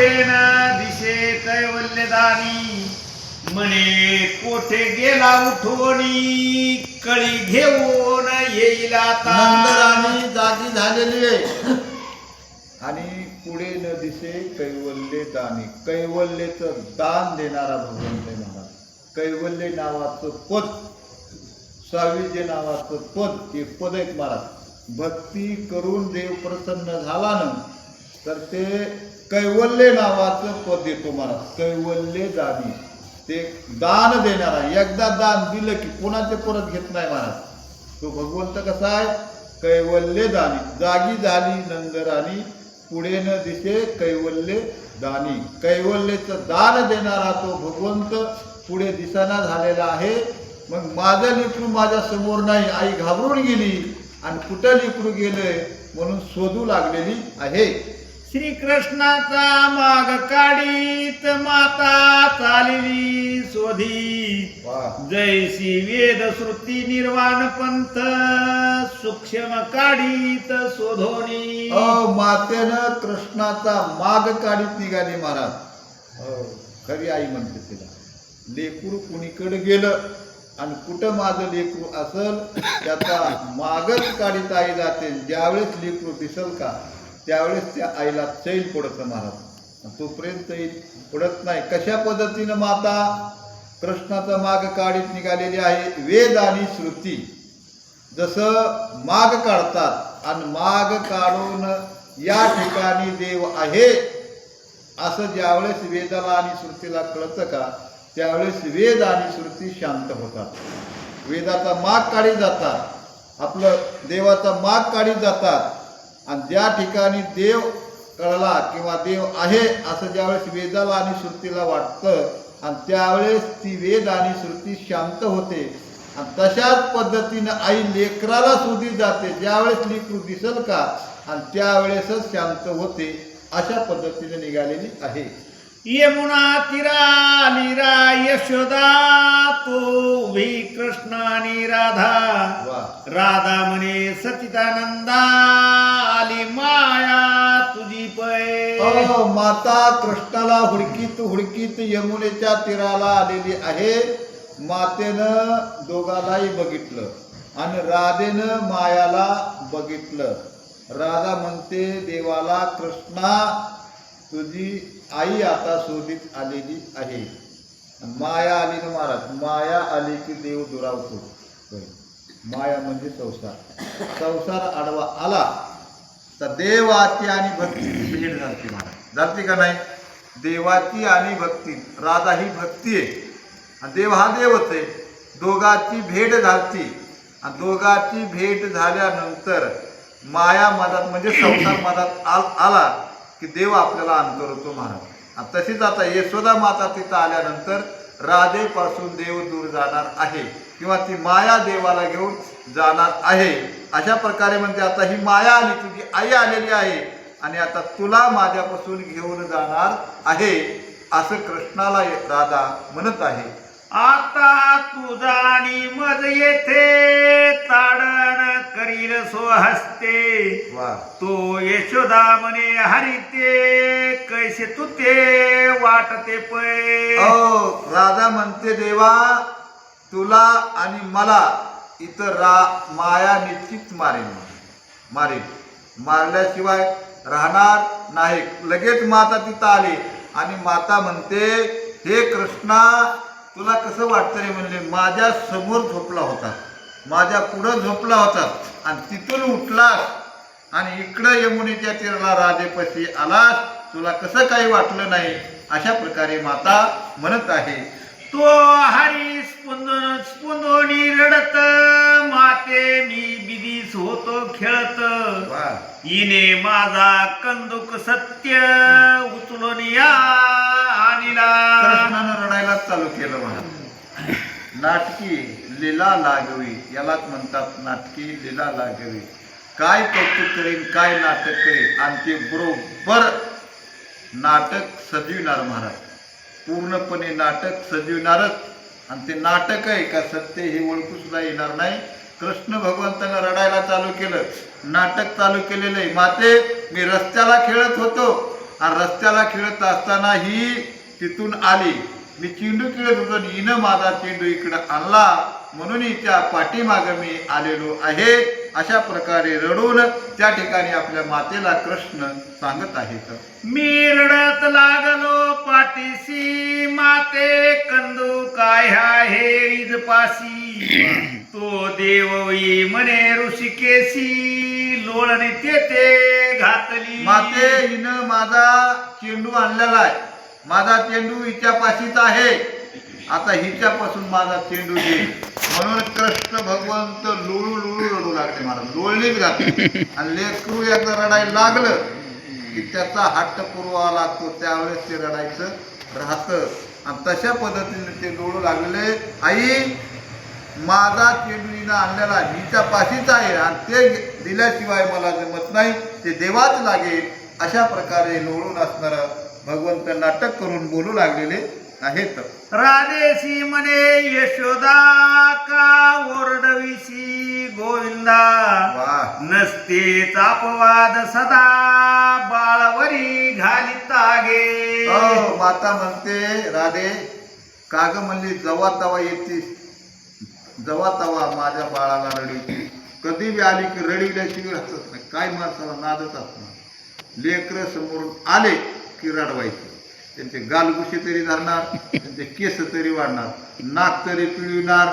पुढे न दिशे कैवल्यदानी म्हणे कोठे गेला उठवणी कळी घेऊन येईल आता. नंदराणी जागी झालेली आहे आणि पुढे न दिसे कैवल्य दानी. कैवल्यचं दान देणारा भगवंत आहे महाराज. कैवल्य नावाचं पद, साविज्य नावाचं पद, हे पद आहेत महाराज. भक्ती करून देव प्रसन्न झाला ना तर ते कैवल्य नावाचं पद देतो महाराज. कैवल्य दानी, ते दान देणारा. एकदा दान दिलं की पुन्हा ते परत घेत नाही महाराज. तो भगवंत कसा आहे? कैवल्य दानी. जागी झाली नंदराणी पुढे न दिसे कैवल्य दानी. कैवल्यचं दान देणारा तो भगवंत पुढे दिसाना झालेला आहे. मग माझं लेकरू माझ्या समोर नाही. आई घाबरून गेली आणि कुठं लेकरू गेलंय म्हणून शोधू लागलेली आहे. श्रीकृष्णाचा माग काढीत माता चालली शोधी. जैसी वेद श्रुती निर्वाण पंथ सूक्ष्म काढीत शोधोनी. मातेनं कृष्णाचा माग काढीत निघाली महाराज. खरी आई म्हणते तिला. लेकरू कुणीकडे गेलं आणि कुठं माझं लेकरू असल त्याचा मागच काढीत आई जाते. ज्यावेळेस लेकरू दिसल का त्यावेळेस त्या आईला चैल पडतं महाराज. तोपर्यंत चैल पडत नाही. कशा पद्धतीनं माता कृष्णाचा माग काढीत निघालेली आहे. वेद आणि श्रुती जसं माग काढतात आणि माग काढून या ठिकाणी देव आहे असं ज्यावेळेस वेदाला आणि श्रुतीला कळतं का त्यावेळेस वेद आणि श्रुती शांत होतात. वेदाचा माग काढीत जातात, आपलं देवाचा माग काढीत जातात आणि ज्या ठिकाणी देव कळला किंवा देव आहे असं ज्यावेळेस वेदाला आणि श्रुतीला वाटतं आणि त्यावेळेस ती वेद आणि श्रुती शांत होते. आणि तशाच पद्धतीनं आई लेकराला शोधित जाते. ज्यावेळेस लेकरू दिसल का आणि त्यावेळेसच शांत होते. अशा पद्धतीने निघालेली आहे. यमुना तीराली यशोदा तो उभी कृष्ण आणि राधा. राधा म्हणे सचिदानंदा आली माया तुझी पै. माता कृष्णाला हुडकीत हुडकीत यमुनेच्या तीराला आलेली आहे. मातेनं दोघालाही बघितलं आणि राधेनं मायाला बघितलं. राधा म्हणते देवाला कृष्णा तुझी आई आता शोधित आलेली आहे. माया आली ना महाराज. माया आली की देव दुरावतो. माया म्हणजे संसार. संसार आडवा आला तर देवाची आणि भक्तीची भेट झाली महाराज. झाली का नाही? देवाची आणि भक्ती. राधा ही भक्ती आहे आणि देव हा देवच आहे. दोघांची भेट झाली आणि दोघांची भेट झाल्यानंतर माया मधात म्हणजे संसार मधात आला की देव आपल्याला अंतरतो महाराज. तशीच आता यशोदा माता तिथं आल्यानंतर राधेपासून देव दूर जाणार आहे किंवा ती माया देवाला घेऊन जाणार आहे. अशा प्रकारे म्हणजे आता ही माया आली, तुझी आई आलेली आहे आणि आता तुला माझ्यापासून घेऊन जाणार आहे असं कृष्णाला राधा म्हणत आहे. आता तुझा आणि मज येथे ताडण करील सोहस्ते. तो यशोदा म्हणे हरिते कैसे तू ते वाटते पै. राधा म्हणते देवा तुला आणि मला इथं माया निश्चित मारेल. मारल्याशिवाय राहणार नाही. लगेच माता तिथं आली आणि माता म्हणते हे कृष्णा तुला कसं वाटतं रे? म्हणले माझ्या समोर झोपला होता, माझ्या पुढं झोपला होता आणि तिथून उठलास आणि इकडं यमुनेच्या तीराला राधेपाशी आलास. तुला कसं काही वाटलं नाही? अशा प्रकारे माता म्हणत आहे. तो हरी स्पुंदोनी रडत माते मी बिदीस होतो खेळत. इने माझा कंदुक सत्य उचलून या आणला. कृष्णानं रडायला चालू केलं म्हणा. नाटकी लीला लागवी यालाच म्हणतात. नाटकी लीला लागवी. काय कौतुक करेन, काय नाटक करेन आणि ते बरोबर नाटक सजविणार महाराज. पूर्णपणे नाटक सजविणारच आणि ते नाटक आहे का सत्य हे ओळखू सुद्धा येणार नाही. कृष्ण भगवंतानं रडायला चालू केलं, नाटक चालू केलेलं आहे. माते मी रस्त्याला खेळत होतो आणि रस्त्याला खेळत असताना ही तिथून आली. मी चेंडू खेळत होतो आणि हिनं माझा चेंडू इकडं आणला, म्हणून हिच्या पाठीमागं मी आलेलो आहे. अशा प्रकारे रडून त्या ठिकाणी आपल्या मातेला कृष्ण सांगत आहेत. मी रडत लागलो पाठीसी, माते कंदू काय आहे इजपासी. तो देववी म्हणे ऋषिकेशी, लोळणे तेथे घातली. माते, हिनं माझा चेंडू आणलेला आहे, माझा चेंडू हिच्या पाशीच आहे, आता हिच्यापासून माझा चेंडू घे. म्हणून कृष्ण भगवंत लोळू लोळू रडू लागले महाराज, लोळणीच घातली. आणि लेकरू एकदा रडायला लागलं की त्याचा हट्ट पुरवावा लागतो, त्यावेळेस ते रडायचं राहतं. आणि तशा पद्धतीने ते लोळू लागलेले, आई माझा चेंडू हिनं आणलेला हिच्या पाशीच आहे आणि ते दिल्याशिवाय मला जमत नाही, ते देवाच लागेल. अशा प्रकारे लोळून असणारा भगवंत नाटक करून बोलू लागलेले आहेत. राधेशी म्हणे यशोदा, का ओरडविशी गोविंदा. वाह, नसतेच अपवाद सदा, बाळवरी घालिता गे. हो, माता म्हणते राधे, काग म्हणली जवा तवा येतीस, जवा तवा माझ्या बाळाला रडीची. कधी बी आली की रडविल्याशिवाय हसत नाही. काय माणसाला नादच असणार. लेकरं समोरून आले की रडवायचे. त्यांचे गालगुशी तरी धरणार, त्यांचे केस तरी वाढणार, नाक तरी पिळविणार,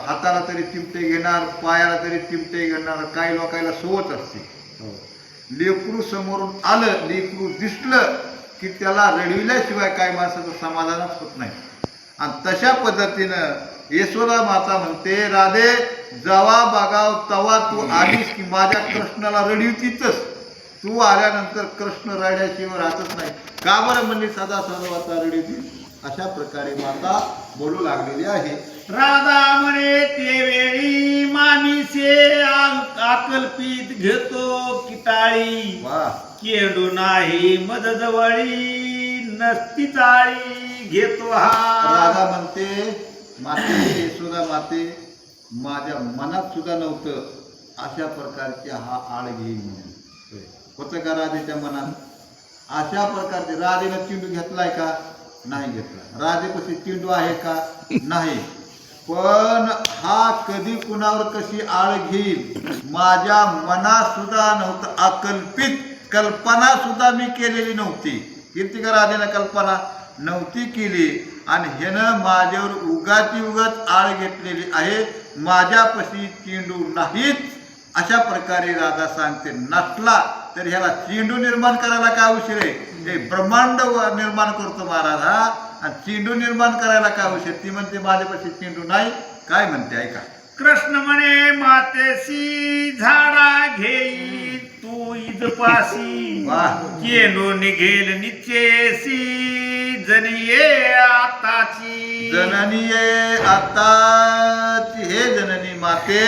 हाताला तरी चिमटे घेणार, पायाला तरी चिमटे घेणार. काही लोकांना सोवत असते. लेकरू समोरून आलं, लेकरू दिसलं की त्याला रडविल्याशिवाय काय माणसाचं समाधानच होत नाही. आणि तशा पद्धतीनं यशोदा माता म्हणते, राधे जवा बघाव तवा तू आलीस की माझ्या कृष्णाला रडवितीतच. तू आल्यानंतर कृष्ण रड्याशिवाय राहतच नाही. का बरं म्हणली सदा सर्वाचा रडीती. अशा प्रकारे माता बोलू लागलेली आहे. राधा म्हणे ते वेळी, मामीसे आकल्पित घेतो किटाळी. वा, चेंडू नाही मज जवळी, नसती चाळी घेतो हा. राधा म्हणते, माते यशोदा माते, माझ्या मनात सुद्धा नव्हतं अशा प्रकारचे हा आळ घेईल म्हणून. होतं का राधेच्या मनात? अशा प्रकारचे राधेनं चेंडू घेतलाय का? नाही घेतला. राधेपाशी चेंडू आहे का? नाही. पण हा कधी कुणावर कशी आळ घेईल माझ्या मनात सुद्धा नव्हतं. अकल्पित कल्पना सुद्धा मी केलेली नव्हती. किती का राधेनं कल्पना नव्हती केली. आणि ह्यानं माझ्यावर उगाच आळ घेतलेली आहे. माझ्यापाशी चेंडू नाहीच. अशा प्रकारे राधा सांगते. नसला तर ह्याला चेंडू निर्माण करायला काय उशीर आहे? हे ब्रह्मांड निर्माण करतो महाराज हा. आणि चेंडू निर्माण करायला काय उशीर? ती म्हणते माझ्यापाशी चेंडू नाही. काय म्हणते ऐका. कृष्ण म्हणे मातेशी, झाडा घेई तू इजपासी. वाह, चेंडू निघेल निचेसी, जणी ये आताची. जननी ये आताची. हे जननी माते,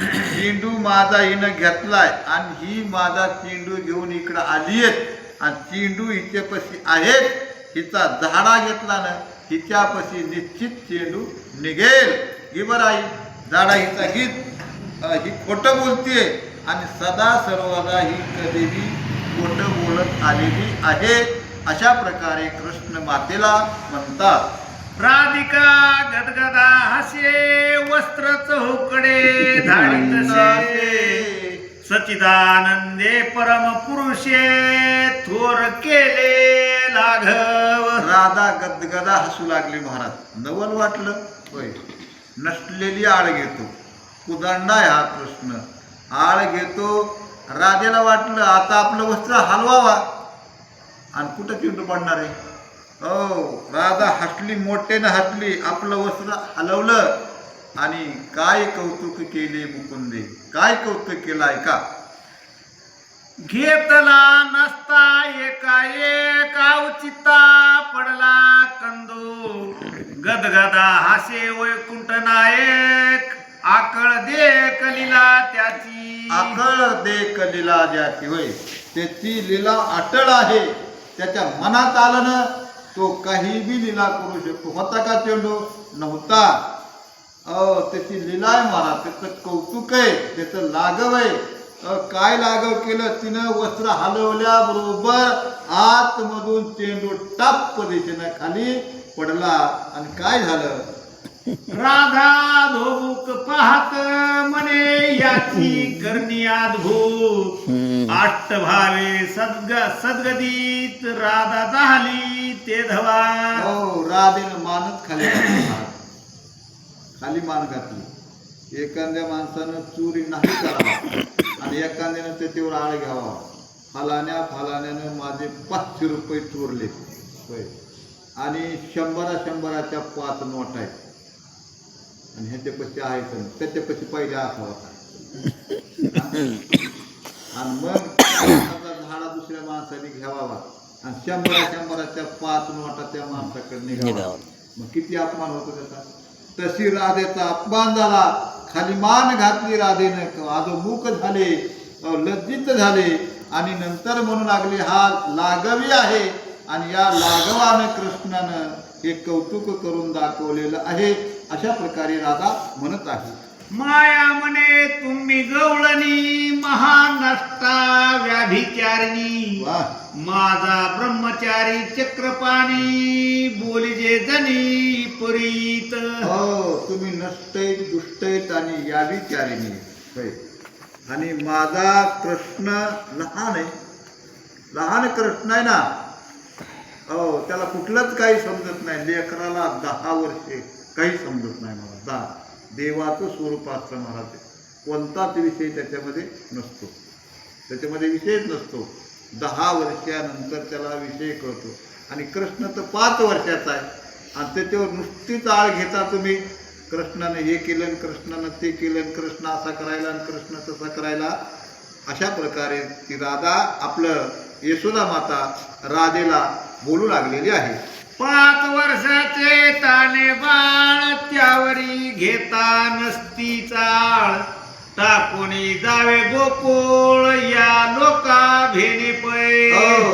चेंडू माझा हिनं घेतलाय आणि ही माझा चेंडू घेऊन इकडं आली आहेत. आणि चेंडू हिच्यापाशी आहेत. हिचा झाडा घेतला ना, हिच्यापाशी निश्चित चेंडू निघेल. ही बरं आई, झाडा हिचा गीत ही खोटं बोलतीये आणि सदा सर्वदा ही कधीही खोटं बोलत आलेली आहे. अशा प्रकारे कृष्ण मातेला म्हणतात. राधिका गदगदा हसे, वस्त्र चौकडे धाडी तसे. सचिदानंदे परम पुरुषे, थोर केले लाघव. राधा गदगदा हसू लागली महाराज. नवल वाटलं होय. नसलेली आळ घेतो. कुदंडा हा कृष्ण आळ घेतो. राधेला वाटलं आता आपलं वस्त्र हलवावा आणि कुठं चेंडू पडणार आहे. हो, राधा हसली, मोठ्यानं हसली, आपलं वस्त्र हलवलं आणि काय कौतुक केले मुकुंदे. काय कौतुक केलं ऐका. घेतला नसता एकाएक, अवचिता पडला कंदू. गदगदा हासे वैकुंठ नायक, आकळ दे कलीला त्याची. आकळ दे कलीला ज्याची. होय, त्याची लीला अटळ आहे. त्याच्या मनात आलं ना, तो काही बी लीला करू शकतो. होता का चेंडू? नव्हता. त्याची लीला आहे महाराज. त्याचं कौतुक आहे, त्याचं लाघव आहे. काय लागव केलं तिनं वस्त्र हलवल्याबरोबर आतमधून चेंडू टप्प दिशेनं खाली पडला आणि काय झालं राधा धोबुक पाहत म्हणे याची करणी अद्भुत अष्टभावे सद्गदित राधा झाली ते धवा. हो राधेनं मानच खाली घातली. खाली मान घातली. एखाद्या माणसानं चोरी नाही करावा आणि एखाद्यानं त्याच्यावर आळ घ्यावा. फलाण्यानं माझे 500 रुपये चोरले होय आणि 100च्या 5 नोट आहेत आणि ह्याच्यापाशी आहे पण त्याच्यापाशी पहिला असा होता आणि मग झाडा दुसऱ्या माणसाने घ्यावा आणि 100च्या 5 नोटा त्या माणसाकडे निघावा. मग किती अपमान होतो त्याचा. तशी राधेचा अपमान झाला. खाली मान घातली राधेनं. अधोमुख झाले, लज्जित झाले आणि नंतर म्हणू लागले हा लाघवी आहे आणि या लाघवानं कृष्णानं हे कौतुक करून दाखवलेलं आहे. अशा प्रकारे राधा म्हणत आहे. माया म्हणे तुम्ही गवळणी महानष्टा व्याभिचारिणी वा माझा ब्रह्मचारी चक्रपाणी बोलिजे जनी परीत. हो तुम्ही नष्टैत दुष्टैत आणि याविचारिणी होय आणि माझा कृष्ण लहान आहे. लहान कृष्ण आहे ना. हो त्याला कुठलंच काही समजत नाही. लेकराला 10 वर्षे काही समजत नाही. मला 10 देवाचं स्वरूप असतं महाराज. कोणताच विषय त्याच्यामध्ये नसतो. त्याच्यामध्ये विषयच नसतो. 10 वर्षानंतर त्याला विषय कळतो आणि कृष्ण तर 5 वर्षाचा आहे आणि त्याच्यावर नुसतीच आळ घेता तुम्ही. कृष्णानं हे केलं, कृष्णानं ते केलं, कृष्ण असा करायला आणि कृष्ण तसा करायला. अशा प्रकारे ती राधा आपलं यशोदा माता राधेला बोलू लागलेली आहे. 5 वर्षाचे ताने बाळ त्यावरी घेता नसती चाळ टाकोनी जावे गोकुळ या लोका भेने पै.